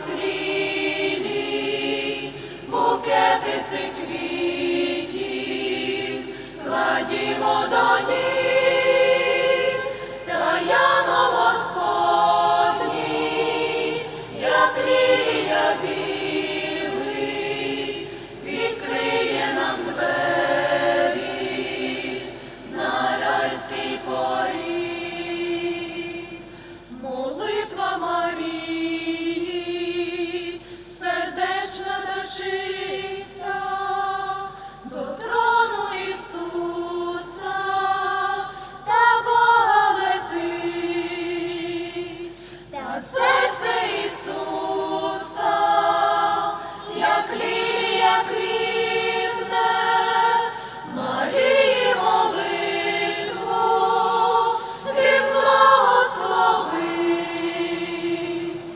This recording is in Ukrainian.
зрілі, букети цих квітів, кладімо до ніг, та янгол Господній, як лілія білий, відкриє нам двері на райський поріг. Молитва Марії, сердечна та чиста, до трону Ісуса та Бога летить, та серце Ісуса